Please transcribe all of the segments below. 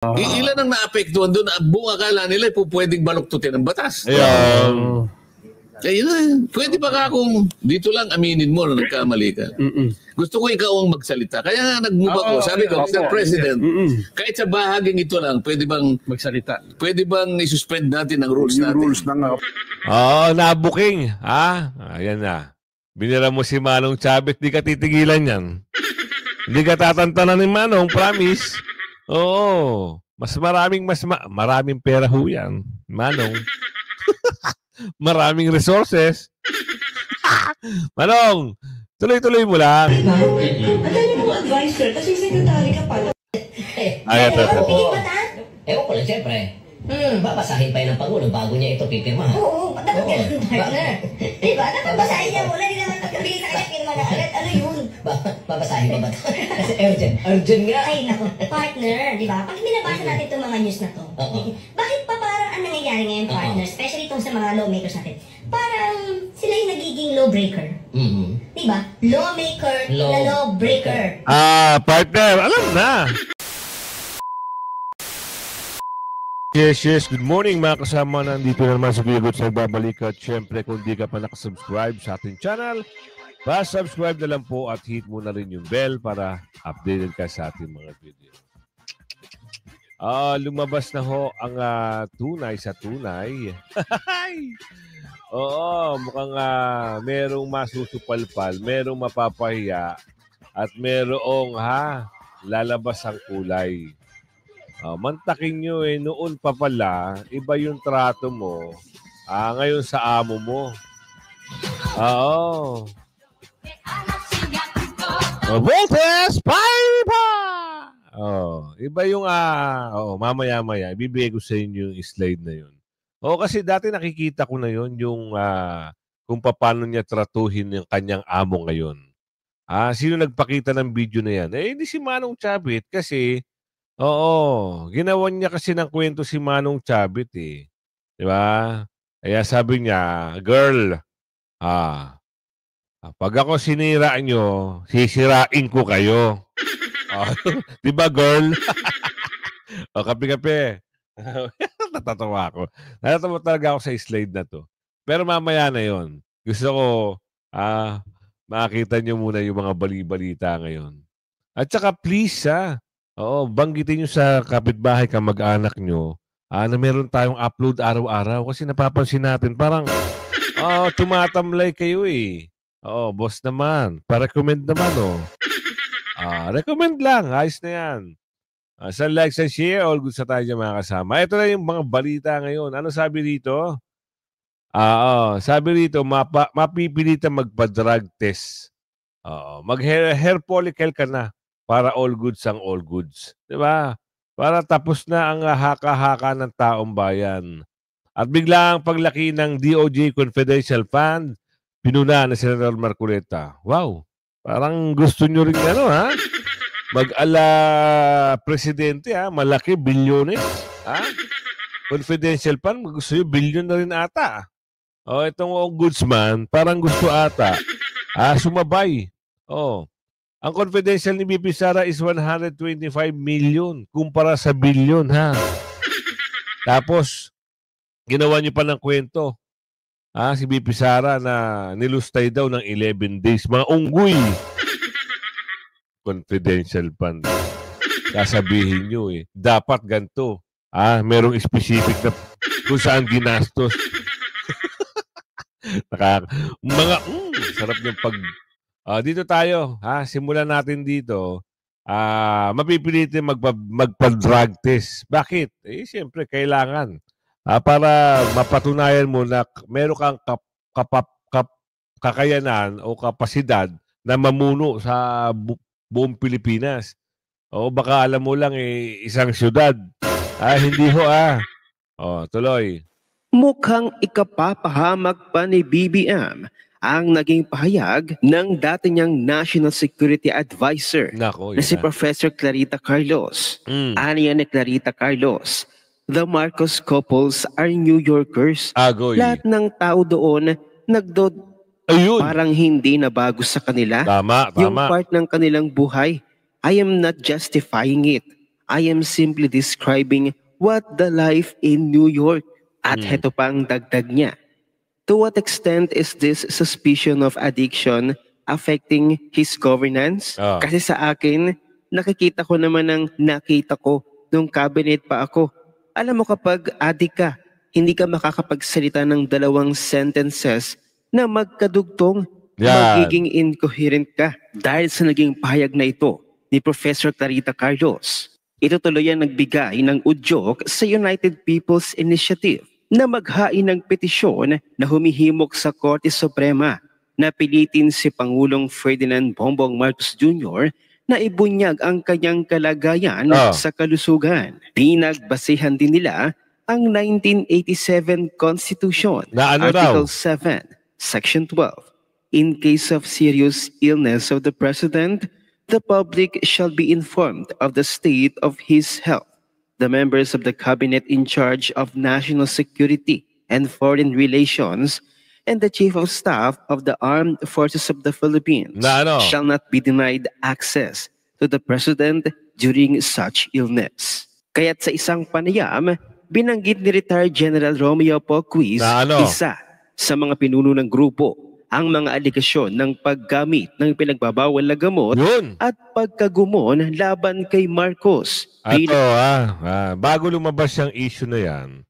Ilan ang naapektuhan doon? Buong akala nila pwedeng baluktutin ang batas. Ayan. Pwede ba ka kung dito lang aminin mo na nagkamali ka? Gusto ko ikaw ang magsalita. Kaya nga nag-move ako. Sabi ko, Mr. President, kahit sa bahaging ito lang, pwede bang magsalita? Pwede bang isuspend natin ang rules natin? Rules na nga. Nabuking. Ayan na. Binira mo si Manong Chavit, di ka titigilan yan. Hindi ka tatantanan ni Manong, promise. Oo. Maraming pera ho yan, Manong. Maraming resources. Manong, tuloy-tuloy mo lang. Ang dami mong advisor kasi secretary ka pala. Ito. Ewan ko lang, siyempre. Babasahin pa yun ng Pangulo bago niya ito pipirmahan. Oo, dapat ganun, partner. Diba? Dapat basahin niya muna. Hindi naman pagkabigay sa kanya, pirma na agad. Ano yun? Babasahin pa ba ito? Kasi urgent nga. Ay, naku, partner. Diba? Pag binabasa natin itong mga news na to, bakit pa parang ang nangyayari ngayon, partner? Especially itong sa mga lawmakers natin. Parang sila yung nagiging lawbreaker. Diba? Lawmaker na lawbreaker. Partner, alam na. Yes. Good morning mga kasama. Nandito na naman sa Vigo sa nagbabalik. At syempre kung di ka pa nakasubscribe sa ating channel, pa-subscribe na lang po at hit mo na rin yung bell para updated ka sa ating mga video. Lumabas na ho ang tunay sa tunay. Oo, mukhang merong masusupalpal, merong mapapahiya, at merong lalabas ang kulay. Mantakin nyo noon pa pala, iba yung trato mo. Ngayon sa amo mo. Oo. Voltes, pa! Iba yung, mamaya-maya, ibibigay ko sa inyo yung slide na yun. Kasi dati nakikita ko na yun, yung kung paano niya tratuhin yung kanyang amo ngayon. Sino nagpakita ng video na yan? Hindi si Manong Chavit kasi, ginawan niya kasi ng kwento si Manong Chavit eh. Di ba? Kaya sabi niya, girl, pag ako sinira nyo, sisirain ko kayo. Di ba, girl? Kape-kape. Natatawa ako. Natatawa talaga ako sa slide na to. Pero mamaya na yon. Gusto ko, makita nyo muna yung mga bali-balita ngayon. At saka please, banggitin nyo sa kapitbahay kamag-anak nyo na meron tayong upload araw-araw kasi napapansin natin parang tumatamlay kayo eh. Boss naman. Pa-recommend naman recommend lang. Ayos na yan. Sa likes and share, all good sa tayo dyan mga kasama. Ito na yung mga balita ngayon. Ano sabi dito? Sabi dito, mapipilitan magpa-drug test. Mag-hair follicle ka na. Para all goods ang all goods. Diba? Para tapos na ang haka-haka ng taong bayan. At bigla ang paglaki ng DOJ Confidential Fund, pinuna na Senator Marcoleta. Wow! Parang gusto nyo rin mag-ala presidente malaki, bilyones. Confidential Fund, gusto nyo bilyon na rin ata. Itong all goods man, parang gusto ata. Sumabay. Ang confidential ni BP Sara is 125 million kumpara sa bilyon, Tapos, ginawa niyo pa ng kwento. Si BP Sara na nilustay daw ng 11 days. Mga unggoy. Confidential fund. Sasabihin niyo dapat ganito. Merong specific na kung saan ginastos. Sarap yung pag... dito tayo, simulan natin dito. Mapipilitin magpa-drug test. Bakit? Siyempre, kailangan. Para mapatunayan mo na meron kang kakayanan o kapasidad na mamuno sa buong Pilipinas. Baka alam mo lang isang syudad. Hindi ho tuloy. Mukhang ikapapahamak pa ni BBM ang naging pahayag ng dati niyang National Security Advisor na si Professor Clarita Carlos. Aniya ni Clarita Carlos, the Marcos couples are New Yorkers. Lahat ng tao doon parang hindi na bago sa kanila. Tama. Yung part ng kanilang buhay. I am not justifying it. I am simply describing what the life in New York. At heto pang dagdag niya. To what extent is this suspicion of addiction affecting his governance? Kasi sa akin, nakikita ko naman ang nakita ko nung cabinet pa ako. Alam mo kapag addict ka, hindi ka makakapagsalita ng 2 sentences na magkadugtong, magiging incoherent ka. Dahil sa naging pahayag na ito ni Professor Clarita Carlos, ito tuloy ang nagbigay ng udyok sa United People's Initiative na maghain ng petisyon na humihimok sa Korte Suprema na pilitin si Pangulong Ferdinand Bongbong Marcos Jr. na ibunyag ang kanyang kalagayan sa kalusugan. Pinagbasehan din nila ang 1987 Constitution, Article 7, Section 12. In case of serious illness of the President, the public shall be informed of the state of his health. The members of the cabinet in charge of national security and foreign relations and the Chief of Staff of the Armed Forces of the Philippines shall not be denied access to the President during such illness. Kaya't sa isang panayam, binanggit ni retired General Romeo Poquiz, isa sa mga pinuno ng grupo, ang mga aligasyon ng paggamit ng pinagbabawal na gamot at pagkagumon laban kay Marcos. Bago lumabas yung issue na yan,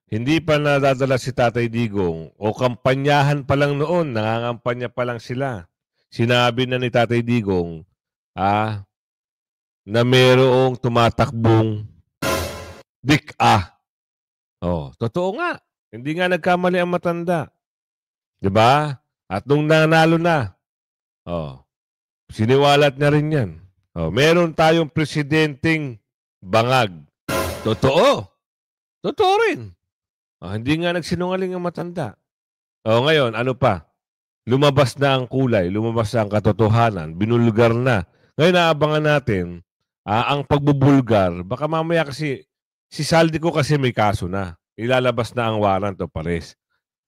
hindi pa nadadala si Tatay Digong o kampanyahan pa lang noon, nangangampanya pa lang sila. Sinabi na ni Tatay Digong na mayroong tumatakbong totoo nga. Hindi nga nagkamali ang matanda. Diba? At nung nanalo na, siniwalat na rin yan. Meron tayong presidenteng bangag. Totoo. Totoo rin. Hindi nga nagsinungaling ang matanda. Ngayon, ano pa? Lumabas na ang kulay, lumabas na ang katotohanan, binulgar na. Ngayon, naabangan natin ang pagbubulgar. Baka mamaya kasi, si Saldico kasi may kaso na. Ilalabas na ang warrant o pares.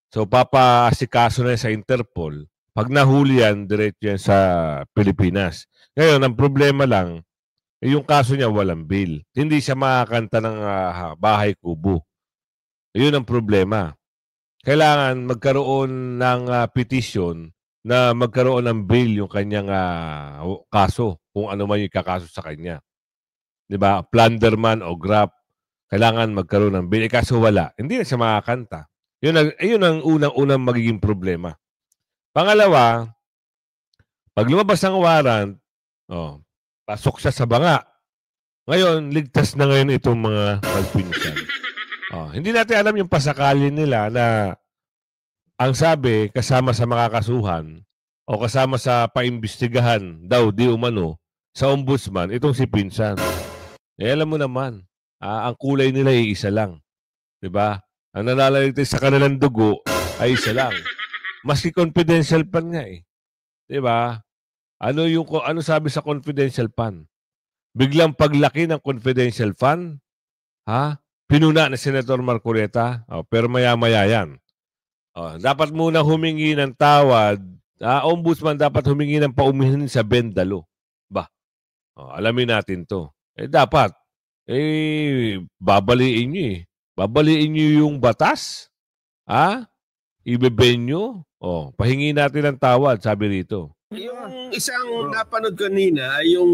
So, papasikaso na sa Interpol. Pag nahuli yan, diretso yan sa Pilipinas. Ngayon, ang problema lang, yung kaso niya walang bail. Hindi siya makakanta ng bahay kubo. Yun ang problema. Kailangan magkaroon ng petition na magkaroon ng bail yung kanyang kaso, kung ano man yung kakaso sa kanya. Diba? Plunderman o grab, kailangan magkaroon ng bail. Kaso wala. Hindi na siya makakanta. Yun ang unang magiging problema. Pangalawa, pag lumabas ang warrant, pasok siya sa banga. Ngayon, ligtas na ngayon itong mga magpinsan. Hindi natin alam yung pasakali nila na ang sabi, kasama sa makakasuhan o kasama sa paimbestigahan daw di umano sa ombudsman, itong si Pinsan. Alam mo naman, ang kulay nila ay isa lang. Diba? Ang nanalaligtas sa kanilang dugo ay isa lang. Maski confidential pan nga eh. Diba? Ano sabi sa confidential pan? Biglang paglaki ng confidential fund, pinuna na Senator Marcoleta, pero maya-maya yan. Dapat muna humingi ng tawad, ombudsman dapat humingi ng paumihin sa bendalo. Alamin natin to. Dapat, babaliin nyo eh. Babaliin nyo yung batas? Ibeben nyo? Pahingi natin ng tawad, sabi rito. Yung isang napanood kanina, yung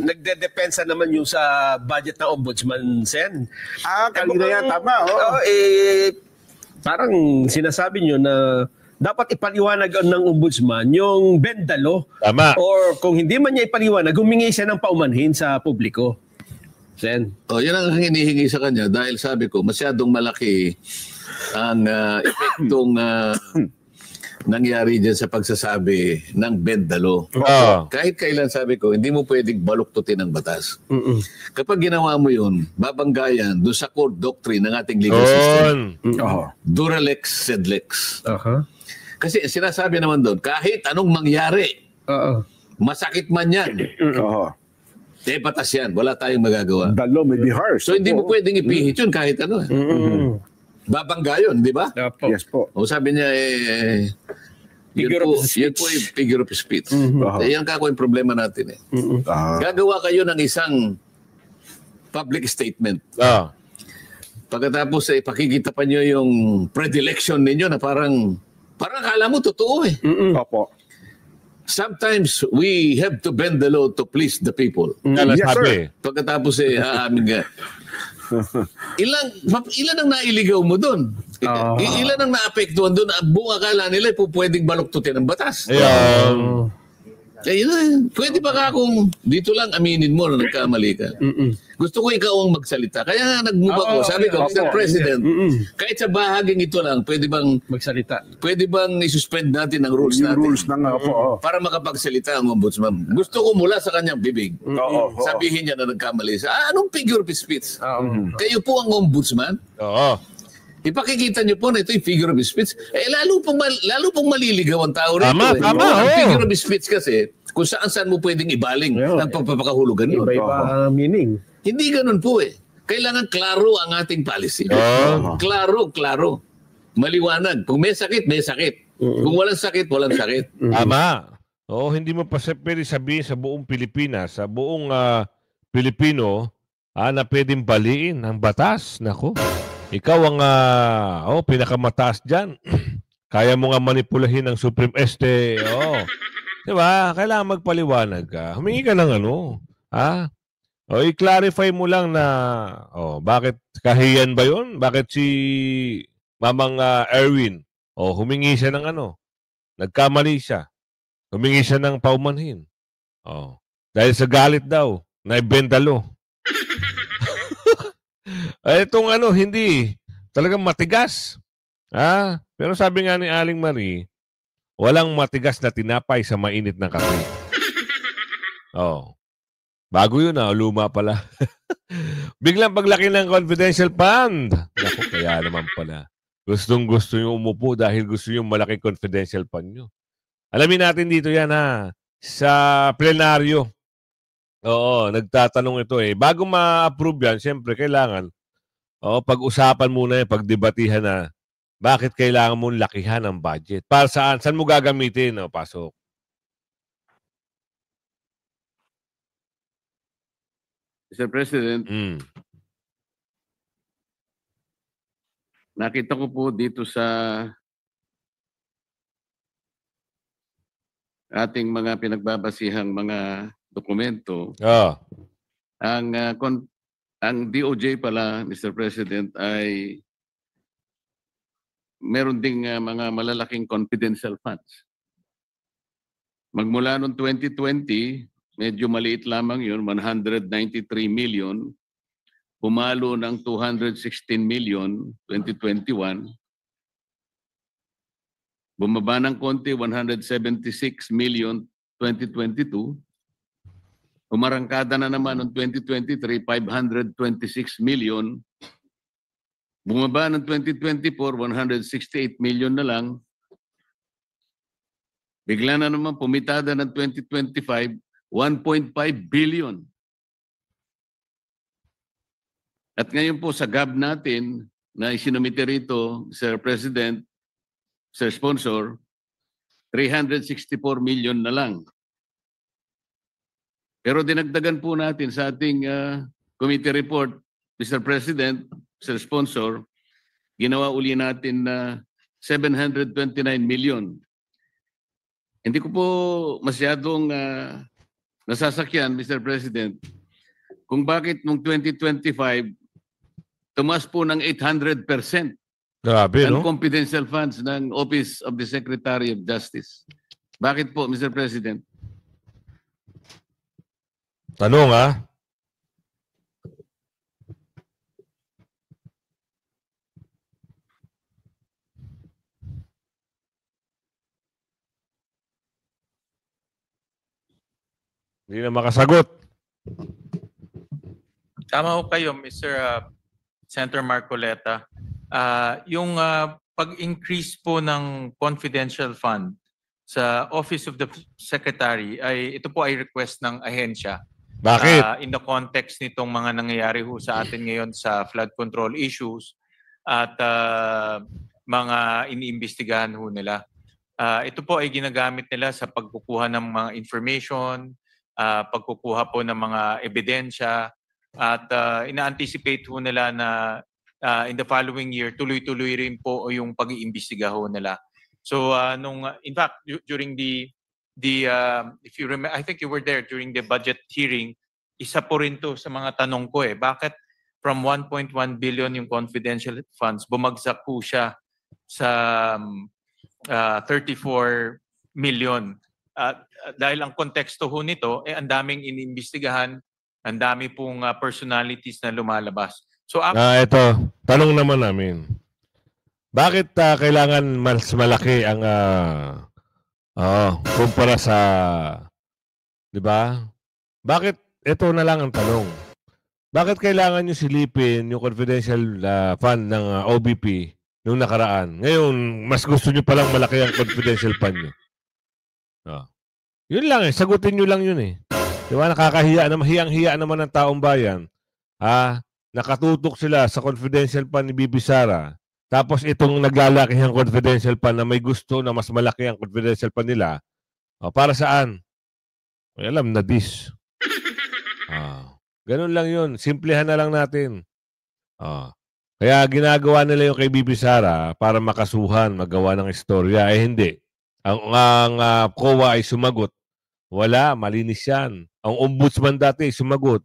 nagdedepensa naman yung sa budget ng Ombudsman, Sen. Kanina yan, tama. Parang sinasabi nyo na dapat ipaliwanag ng Ombudsman yung bendalo. Tama. Or kung hindi man niya ipaliwanag, humingi siya ng paumanhin sa publiko. Sen. Yan ang hinihingi sa kanya dahil sabi ko, masyadong malaki ang epektong nangyari dyan sa pagsasabi ng bendalo. Kahit kailan sabi ko, hindi mo pwedeng baluktutin ang batas. Kapag ginawa mo yun, babanggayan doon sa core doctrine ng ating legal system. Duralex sed lex. Kasi sinasabi naman doon, kahit anong mangyari, masakit man yan. Batas yan. Wala tayong magagawa. The law may be harsh. So hindi mo pwedeng ipihit yun kahit ano. Babangga yun, di ba? Yes po. Sabi niya, yun po yung figure of speech. Yan kako yung problema natin. Gagawa kayo ng isang public statement. Ah. Pagkatapos pakikita pa nyo yung predilection ninyo na parang akala mo totoo eh. Opo. Sometimes we have to bend the law to please the people. Yes, Yes, sabi. Pagkatapos aamin ka. Ilan ang nailigaw mo doon? Ilan ang naapektuhan doon? Buong akala nila pwedeng baluktutin ang batas. Ayan. Pwede ba ka kung dito lang aminin mo na nagkamali ka? Gusto ko ikaw ang magsalita. Kaya nga nag-move ako. Sabi ko, Mr. President, kahit sa bahaging ito lang, pwede bang Magsalita. pwede bang isuspend natin ang rules Yung natin? rules ng Para makapagsalita ang ombudsman. Gusto ko mula sa kanyang bibig. Sabihin niya na nagkamali. Anong figure of speech? Kayo po ang ombudsman? Oo. Ipakikita niyo po na ito yung figure of speech. Lalo pong maliligaw ang tao rito. Tama, Ang oo. figure of speech kasi, kung saan mo pwedeng ibaling ang pagpapakahulugan yun. Iba-iba meaning. Hindi ganun po eh. Kailangan klaro ang ating policy. Klaro. Maliwanag. Kung may sakit, may sakit. Kung walang sakit, walang sakit. Tama. Oo, hindi mo pa pwede sabihin sa buong Pilipinas, sa buong Pilipino, na pwedeng baliin ang batas. Nako. Ikaw ang pinakamataas dyan. Kaya mo nga manipulahin ang Supreme Este. Diba? Kailangan magpaliwanag ka. Humingi ka ng i-clarify mo lang na, bakit kahiyan ba yun? Bakit si Mamang Erwin, humingi siya ng nagkamali siya. Humingi siya ng paumanhin. Dahil sa galit daw, naibendalo. Itong hindi. Talagang matigas. Pero sabi nga ni Aling Marie, walang matigas na tinapay sa mainit na kape. Bago yun luma pala. Biglang paglaki ng confidential fund. Naku, kaya naman pala. Gustong-gusto yung umupo dahil gusto yung malaki confidential fund nyo. Alamin natin dito yan sa plenaryo. Nagtatanong ito Bago ma-approve yan, siyempre kailangan pag-usapan muna pagdebatihan na bakit kailangan mong lakihan ang budget. Para saan? Saan mo gagamitin? Pasok. Mr. President, nakita ko po dito sa ating mga pinagbabasihang mga dokumento, ang DOJ pala, Mr. President, ay meron ding mga malalaking confidential funds. Magmula noong 2020, medyo maliit lamang yun, 193 million. Pumalo ng 216 million, 2021. Bumaba ng konti, 176 million, 2022. Umarangkada na naman noong 2023, 526 million. Bumaba ng 2024, 168 million na lang. Bigla na naman pumitada ng 2025, 1.5 billion. At ngayon po sa GAB natin na isinumite rito, Sir President, Sir Sponsor, 364 million na lang. Pero dinagdagan po natin sa ating committee report, Mr. President, Sir Sponsor, ginawa uli natin na 729 million. Hindi ko po masyadong nasasakyan, Mr. President, kung bakit noong 2025, tumas po ng 800%. Grabe, ang confidential funds ng Office of the Secretary of Justice. Bakit po, Mr. President? Tanong Hindi na makasagot. Tama ho kayo, Mr. Senator Marcoleta. Yung pag-increase po ng confidential fund sa Office of the Secretary, ito po ay request ng ahensya. Bakit? In the context nitong mga nangyayari ho sa atin ngayon sa flood control issues at mga iniimbestigahan ho nila. Ito po ay ginagamit nila sa pagkukuha ng mga information, pagkukuha po ng mga ebidensya At ina-anticipate ho nila na in the following year, tuloy-tuloy rin po yung pag-iimbestiga ho nila. So in fact, during the if you remember, I think you were there during the budget hearing, isa po rin to sa mga tanong ko bakit from 1.1 billion yung confidential funds, bumagsak po siya sa 34 million. Dahil ang konteksto ho nito, ang daming inimbestigahan, ang dami pong personalities na lumalabas. So ito, tanong naman namin. Bakit kailangan mas malaki ang kumpara sa, di ba? Bakit ito na lang ang tanong? Bakit kailangan nyo silipin yung confidential fund ng OBP nung nakaraan? Ngayon, mas gusto nyo palang malaki ang confidential fund nyo. Yun lang sagutin nyo lang yun Di ba? Nakakahiya naman, hiyang-hiya naman ng taong bayan. Nakatutok sila sa confidential fund ni Bibi Sara. Tapos itong naglalaki ang confidential fund na may gusto na mas malaki ang confidential fund nila. Para saan? May alam na this. Ganun lang yun. Simplehan na lang natin. Kaya ginagawa nila yung kay Bibi Sara para makasuhan, magawa ng istorya. Hindi. Ang COA ay sumagot. Wala, malinis yan. Ang ombudsman dati ay sumagot.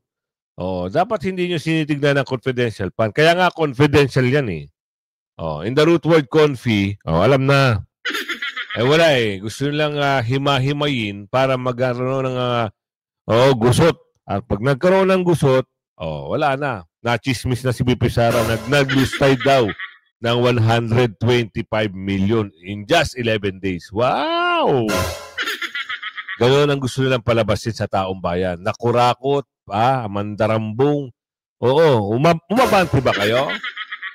Dapat hindi nyo sinitignan ng confidential fund. Kaya nga confidential yan in the root word confi, alam na. Wala Gusto nilang hima-himayin para magkaroon ng gusot. At pag nagkaroon ng gusot, wala na. Nachismis na si Bibi Sara. Nag-lustay daw ng 125 million in just 11 days. Wow! Ganoon ang gusto nilang palabasin sa taong bayan. Nakurakot, mandarambong. Umabante ba kayo?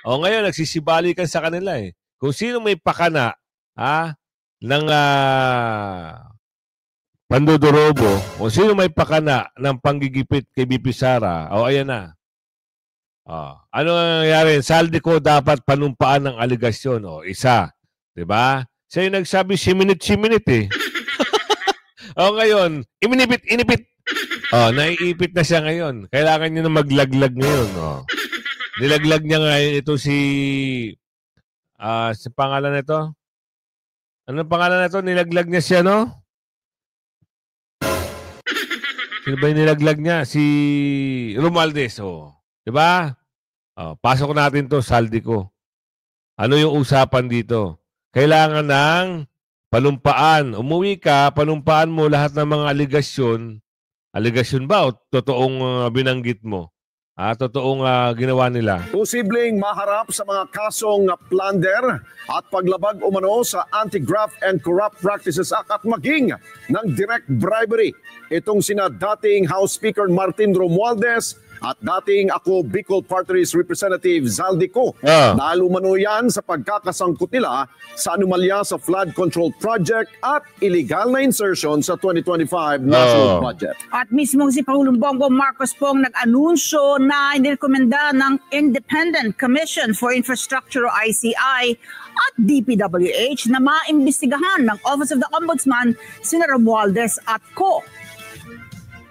Ngayon, nagsisibalikan sa kanila Kung sino may pakana, ng pandodorobo, kung sino may pakana ng panggigipit kay Bibi Sara, ayan na. Ano ang nangyari? Saldi ko dapat panumpaan ng aligasyon. Isa. Diba? Siya yung nagsabi, siminit. Ngayon, inipit. Naiipit na siya ngayon. Kailangan niya na maglaglag ngayon. Nilaglag niya ngayon ito si pangalan nito? Anong pangalan nito? Nilaglag niya siya, no? Sino ba yung nilaglag niya? Si Romualdez, Diba? Pasok natin to, saldi ko. Ano yung usapan dito? Kailangan ng panumpaan. Umuwi ka, panumpaan mo lahat ng mga aligasyon. Aligasyon ba o totoong binanggit mo? Totoong ginawa nila. Posibleng maharap sa mga kasong plunder at paglabag umano sa Anti-Graft and Corrupt Practices Act at maging ng direct bribery. Itong sina dating House Speaker Martin Romualdez at dating Ako Bicol Party List Representative Zaldico. Dahil umano yan sa pagkakasangkot nila sa anomalya sa flood control project at illegal na insertion sa 2025 national budget. At mismo si Pangulong Bongbong Marcos pong nag-anunsyo na inirekomenda ng Independent Commission for Infrastructure o ICI at DPWH na maimbestigahan ng Office of the Ombudsman sina Romualdez at Co.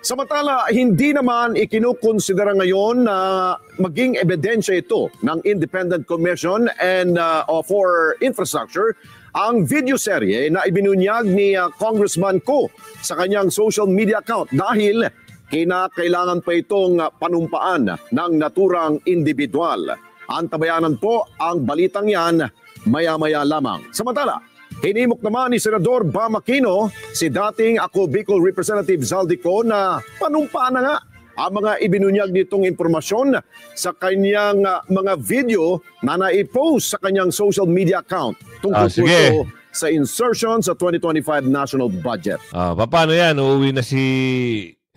Samantala, hindi naman ikinukonsidera ngayon na maging ebidensya ito ng Independent Commission and for Infrastructure ang video serye na ibinunyag ni Congressman Co sa kanyang social media account dahil kinakailangan pa itong panumpaan ng naturang individual. Antabayanan po ang balitang yan maya-maya lamang. Samantala, hinimok naman ni Senador Bam Aquino si dating Ako Bicol Representative Zaldico na panumpaan na nga ang mga ibinunyag nitong impormasyon sa kanyang mga video na naipost sa kanyang social media account tungkol po sa insertion sa 2025 national budget. Paano yan? Uuwi na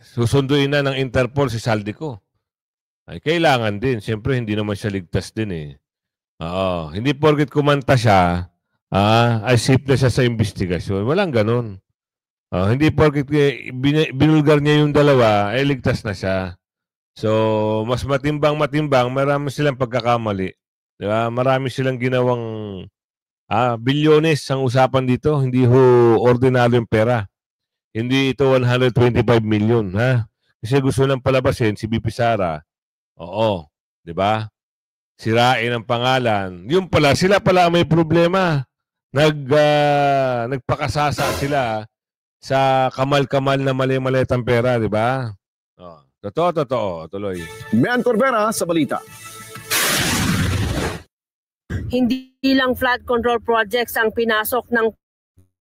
susunduin na ng Interpol si Zaldico. Ay, kailangan din. Siyempre, hindi naman siya ligtas din Hindi porket kumanta siya, ay safe na siya sa investigasyon. Walang ganun. Hindi porket binulgar niya yung dalawa, ay ligtas na siya. So, mas matimbang, marami silang pagkakamali. Diba? Marami silang ginawang bilyones ang usapan dito. Hindi ho ordinaryong pera. Hindi ito 125 million. Kasi gusto lang palabasin si BP Sara Oo, 'di ba? Sirain ang pangalan. Yung pala, sila pala may problema. Nagpakasasa sila sa kamal-kamal na mali-malitang pera, di ba? Oh, totoo. Tuloy. Mian Corbera sa balita. Hindi lang flood control projects ang pinasok ng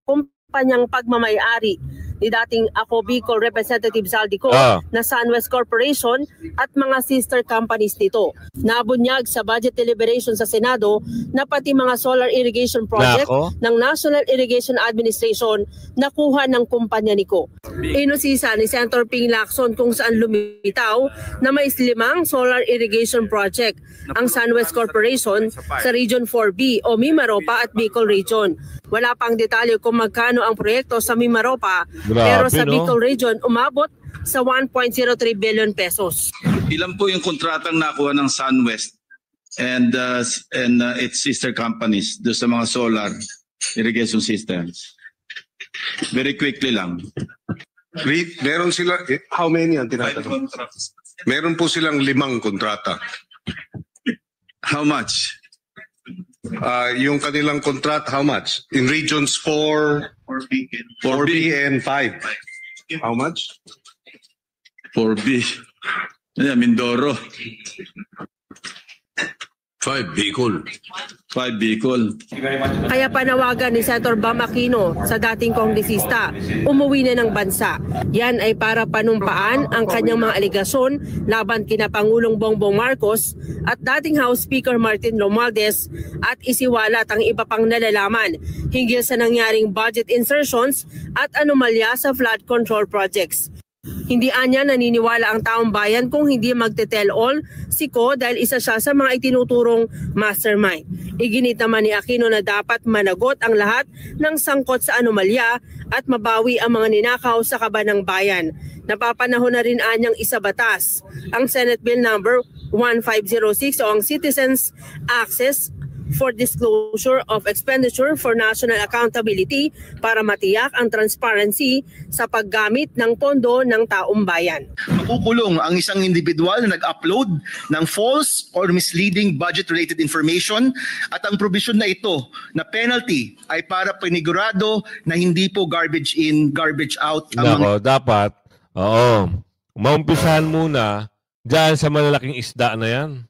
kumpanyang pagmamay-ari ni dating Ako Bicol Representative Zaldico na SunWest Corporation at mga sister companies nito. Nabunyag sa budget deliberation sa Senado na pati mga solar irrigation project ng National Irrigation Administration nakuha ng kumpanya ni Ko. Inusisa ni Senator Ping Lacson kung saan lumitaw na may 5 solar irrigation project ang SunWest Corporation sa Region 4B o Mimaropa at Bicol Region. Wala pang detalye kung magkano ang proyekto sa Mimaropa, pero sa Bicol Region umabot sa 1.03 billion pesos. Ilan po yung kontratang nakuha ng SunWest and its sister companies do sa mga solar irrigation systems? Very quickly lang. Meron sila, how many ang tinatanong? Meron po silang 5 kontrata. How much? Yung kanilang kontrata, how much? In regions 4, 4B and 5. How much? 4B. Yeah, Mindoro. 5 Bicol. 5 Bicol. Kaya panawagan ni Senator Bam Aquino sa dating kongresista, umuwi na ng bansa. Yan ay para panumpaan ang kanyang mga aligasyon laban kina Pangulong Bongbong Marcos at dating House Speaker Martin Romualdez at isiwalat ang iba pang nalalaman hinggil sa nangyaring budget insertions at anomalya sa flood control projects. Hindi anya naniniwala ang taong bayan kung hindi magte-tell all si Ko dahil isa siya sa mga itinuturong mastermind. Iginit naman ni Aquino na dapat managot ang lahat ng sangkot sa anomalya at mabawi ang mga ninakaw sa kaban ng bayan. Napapanahon na rin anyang isabatas ang Senate Bill number 1506 o ang Citizens Access for Disclosure of Expenditure for National Accountability para matiyak ang transparency sa paggamit ng pondo ng taong bayan. Makukulong ang isang individual na nag-upload ng false or misleading budget-related information at ang provision na ito na penalty ay para panigurado na hindi po garbage in, garbage out. Dapat, maumpisahan muna dyan sa malalaking isda na yan.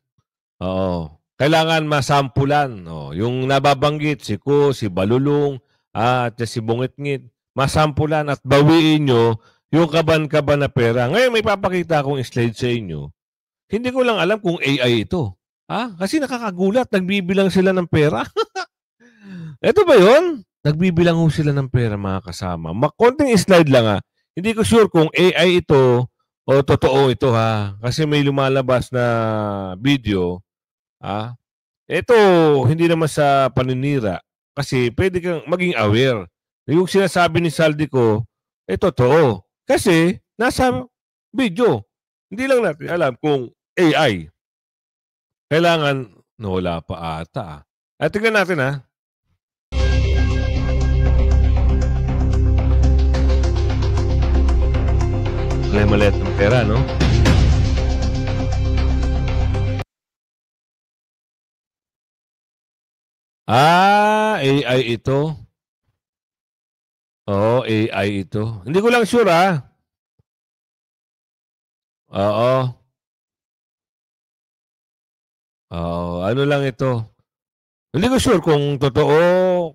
Kailangan masampulan. Yung nababanggit, si Ko, si Balulong, at si Bungitngit, masampulan at bawiin nyo yung kaban-kaban na pera. Ngayon may papakita akong slide sa inyo. Hindi ko lang alam kung AI ito. Kasi nakakagulat, nagbibilang sila ng pera. Ito ba yun? Nagbibilang ho sila ng pera, mga kasama. Konting slide lang Hindi ko sure kung AI ito o totoo ito Kasi may lumalabas na video. Ito, hindi naman sa paninira. Kasi pwede kang maging aware. Yung sinasabi ni Zaldico, totoo. Kasi nasa video. Hindi lang natin alam kung AI. Kailangan, wala pa ata. Tingnan natin Maliit ng pera, no? AI ito. AI ito. Hindi ko lang sure ano lang ito. Hindi ko sure kung totoo,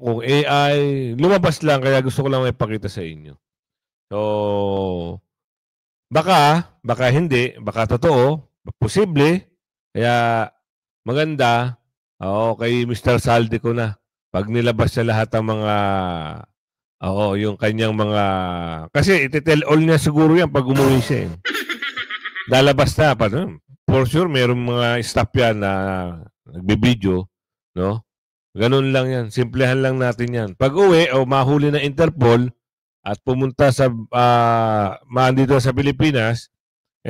kung AI. Lumabas lang kaya gusto ko lang may pakita sa inyo. So, baka hindi, baka totoo, posible. Kaya maganda. Kay Mr. Zaldico na. Pag nilabas siya lahat ng mga, yung kanyang mga, kasi iti-tell all niya siguro yan pag umuwi siya. Lalabas na. For sure, mayroong mga staff yan na nagbibideo. No? Ganun lang yan. Simplehan lang natin yan. Pag uwi, mahuli ng Interpol at pumunta sa, dito sa Pilipinas,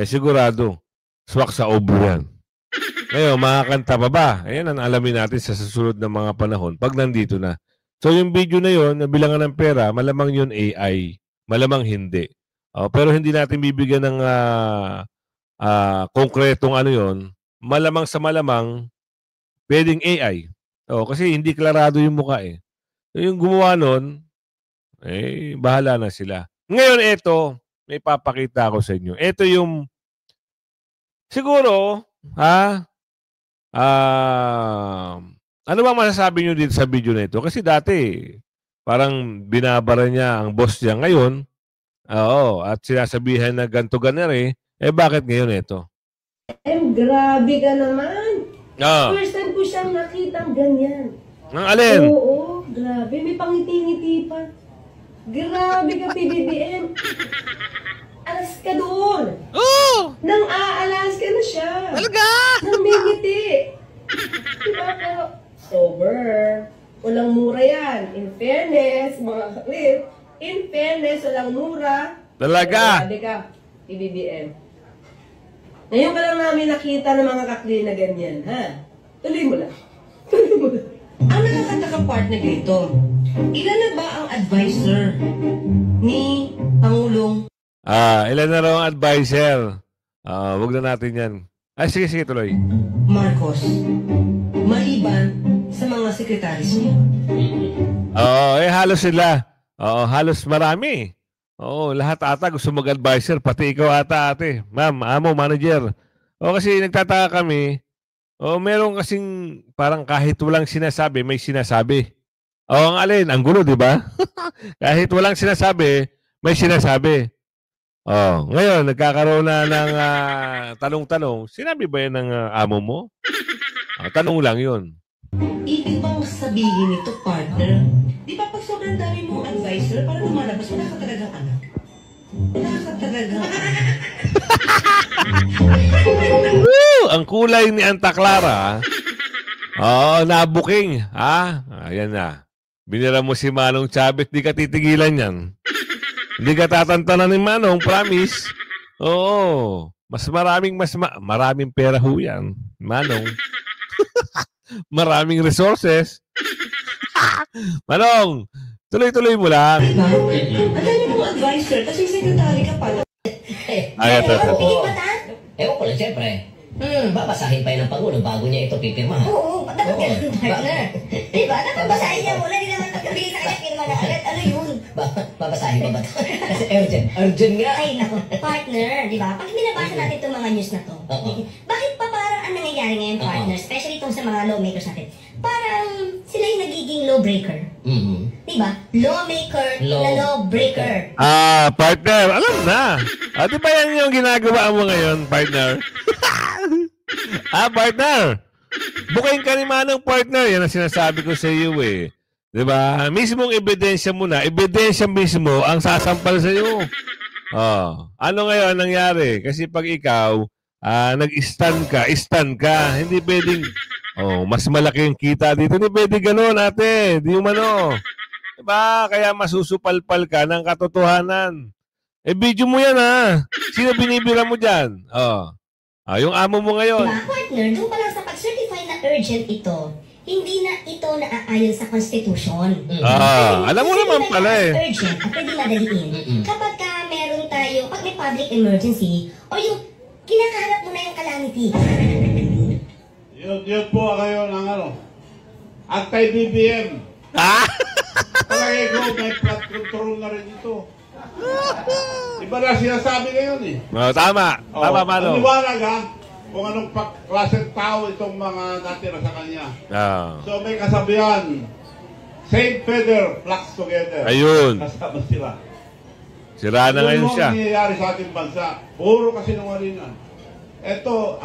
sigurado, swak sa obro yan. Ngayon, makakanta pa ba? Ayan ang alamin natin sa susunod na mga panahon pag nandito na. So, yung video na yun, na bilangan ng pera, malamang yun AI. Malamang hindi. Pero hindi natin bibigyan ng konkretong ano yon, malamang sa malamang, pwedeng AI. Kasi hindi klarado yung mukha eh. So, yung gumawa nun, bahala na sila. Ngayon, ito, may papakita ko sa inyo. Ito yung, siguro, ano bang masasabi nyo dito sa video na ito? Kasi dati, parang binabara niya ang boss niya. Ngayon, at sinasabihan na ganto ganere, bakit ngayon ito? Grabe ka naman. First time ko siyang nakitang ganyan. Ang alin? Oo, grabe. May pangiti-ngiti pa. Grabe ka, PBBM. Alaskador. Nang aalas ka na siya. Talaga? Nang may ngiti. Diba? Pero, sober. Walang mura yan. In fairness, mga kaklip, in fairness, walang mura. Talaga? Grabe ka, PBBM. Ngayon ka lang namin nakita ng mga kakli na ganyan, ha? Tuloy mo lang. Tuloy mo lang. Ang nakakataka-partner dito, ilan na ba ang advisor ni Pangulong? Ilan na raw ang advisor? Wag na natin yan. Sige, tuloy. Marcos, maliban sa mga sekretaris niya. Halos sila. Halos marami. Lahat ata gusto mag-advisor, pati ikaw ata ate. Ma'am, manager. Kasi nagtataka kami, meron kasing parang kahit walang sinasabi, may sinasabi. Ang alin, ang gulo, di ba? Kahit walang sinasabi, may sinasabi. Ngayon, nagkakaroon na ng tanong-tanong, sinabi ba yan ng amo mo? Tanong lang yun. Ibig bang sabihin nito, partner? Di ba pag sobrang dami mong advisor, parang lumalabas, wala ka talagang anak. Wala ka talagang ang kulay ni Anta Clara. Nabuking. Ayan na. Binira mo si Manong Chavez, di ka titigilan yan. Hindi ka tatantanan ni Manong, promise. Maraming pera ho yan, Manong. Maraming resources. Manong, tuloy-tuloy mo lang. Ang dami mong advisor, kasi secretary ka pa. Ewan ko lang, siyempre. Babasahin pa yun ng Pangulo bago niya ito pipirma. Oo, dapat ganun, partner. Diba? Dapat basahin niya muna, di naman pagkabili sa kanya, pirma na agad. Ano yun? Babasahin pa ba ito? Kasi urgent nga. Ay, naku, partner, di ba? Pag binabasa natin itong mga news na to, bakit pa parang ang nangyayari ngayon, partner, especially itong sa mga lawmakers natin, parang sila yung nagiging lawbreaker. Di ba? Lawmaker na lawbreaker. Partner, alam na. Di ba yan yung ginagawa mo ngayon, partner? Partner. Bukayin ka ni Manong, partner. Yan ang sinasabi ko sa iyo eh. Diba? Mismong ebidensya mo na. Ebidensya mismo ang sasampal sa iyo. Ano ngayon nangyari? Kasi pag ikaw nag-stand ka. Hindi pwedeng mas malaki yung kita dito. Hindi pwedeng ganun, ate. Di umano. Diba? Kaya masusupalpal ka ng katotohanan. Video mo yan, ha? Sino binibira mo dyan? Yung amo mo ngayon. Diba, partner, doon pa lang sa pag-certify na urgent ito, hindi na ito naaayon sa Constitution. Alam mo naman pala eh. Urgent at pwede madaliin. Kapag meron tayo, pag may public emergency, o yung kinakaharap mo na yung calamity. Yun po kayo ng anti-BBM. Palagay ko, may flood control na rin ito. Iba na sinasabi ngayon eh. Tama, Mano. Maliwanag kung anong klaseng tao itong mga natira sa kanya. So may kasabihan, same feather flocks together. Ayun. Kasama sila. Sira na ngayon siya. Yung nangyayari sa ating bansa, puro kasinungalingan. Ito,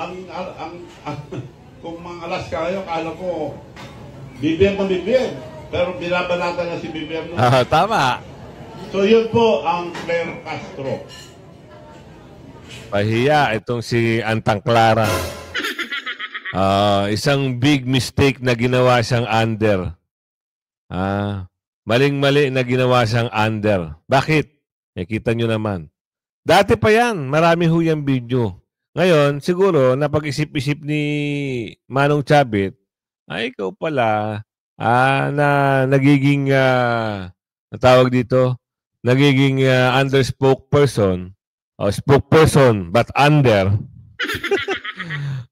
kung mga Alaska kayo, kala ko, BBM na BBM. Pero binabanatan na si BBM. Tama. So yun po ang Claire Castro. Pahiya itong si Antang Clara. Isang big mistake na ginawa siyang under. Maling-mali na ginawa siyang under. Bakit? Kita nyo naman. Dati pa yan. Marami ho yung video. Ngayon, siguro, napag-isip-isip ni Manong Chavez, ikaw pala, na nagiging, natawag dito, nagiging under spokesperson, but under,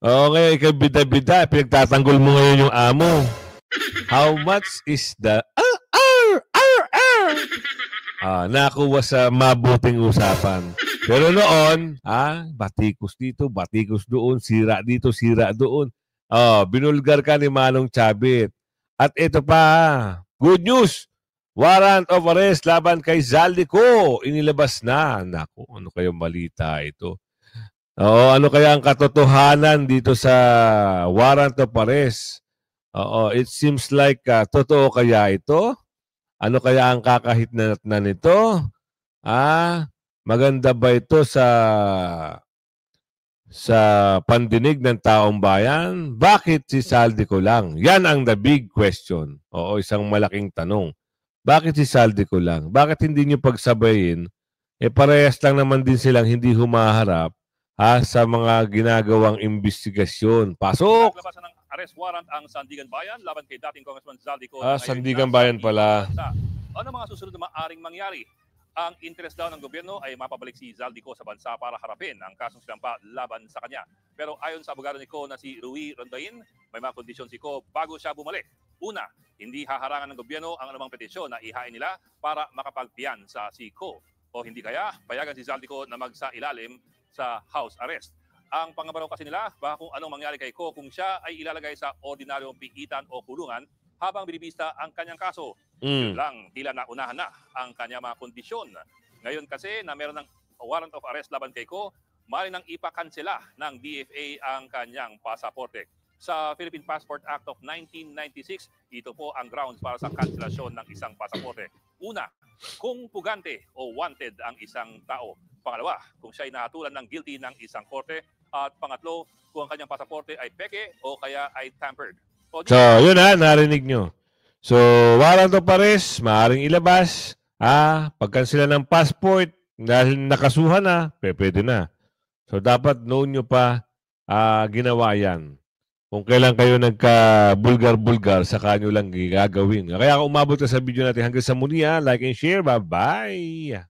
Oo, ngayon, ikaw bida-bida. Pinagtatanggol mo ngayon yung amo. How much is the... nakuha sa mabuting usapan. Pero noon, batikos dito, batikos doon, sira dito, sira doon. Binulgar ka ni Manong Chabit. At ito pa, good news! Warrant of arrest laban kay Zaldico. Inilabas na. Naku, ano kayong balita ito? Ano kaya ang katotohanan dito sa warrant of arrest? It seems like totoo kaya ito? Ano kaya ang kakahitnat na nito? Maganda ba ito sa pandinig ng taong bayan? Bakit si Zaldico lang? Yan ang the big question. Isang malaking tanong. Bakit si Zaldico lang? Bakit hindi nyo pagsabayin? Parehas lang naman din silang hindi humaharap sa mga ginagawang investigasyon. Pasok! Naglabasan ng arrest warrant ang Sandigan Bayan laban kay dating Congressman Zaldico. Sandigan Bayan pala. Ano mga susunod na maaaring mangyari? Ang interest daw ng gobyerno ay mapabalik si Zaldico sa bansa para harapin ang kasong sinampa laban sa kanya. Pero ayon sa abogado ni Ko na si Rui Rondain, may mga kondisyon si Ko bago siya bumalik. Una, hindi haharangan ng gobyerno ang anumang petisyon na ihain nila para makapagpiyan sa si Ko. O hindi kaya, payagan si Zaldico na magsailalim sa house arrest. Ang pangabaraw kasi nila, baka kung anong mangyari kay Ko kung siya ay ilalagay sa ordinaryong piitan o kulungan habang binibista ang kanyang kaso. Yun lang, tila naunahan na ang kanyang mga kondisyon. Ngayon kasi na meron ng warrant of arrest laban kay Ko, maaaring nang ipakansela ng DFA ang kanyang pasaporte. Sa Philippine Passport Act of 1996, ito po ang grounds para sa kanselasyon ng isang pasaporte. Una, kung pugante o wanted ang isang tao. Pangalawa, kung siya ay nahatulan ng guilty ng isang korte. At pangatlo, kung ang kanyang pasaporte ay peke o kaya ay tampered. So, yun narinig nyo. So, warrant of arrest, maaaring ilabas. Pagkansela ng passport, dahil nakasuhan na, pwede na. So, dapat noon nyo pa ginawa yan. Kung kailan kayo nagka-bulgar-bulgar, saka nyo lang gagawin. Kaya kung umabot ka sa video natin hanggang sa muli, like and share. Bye-bye!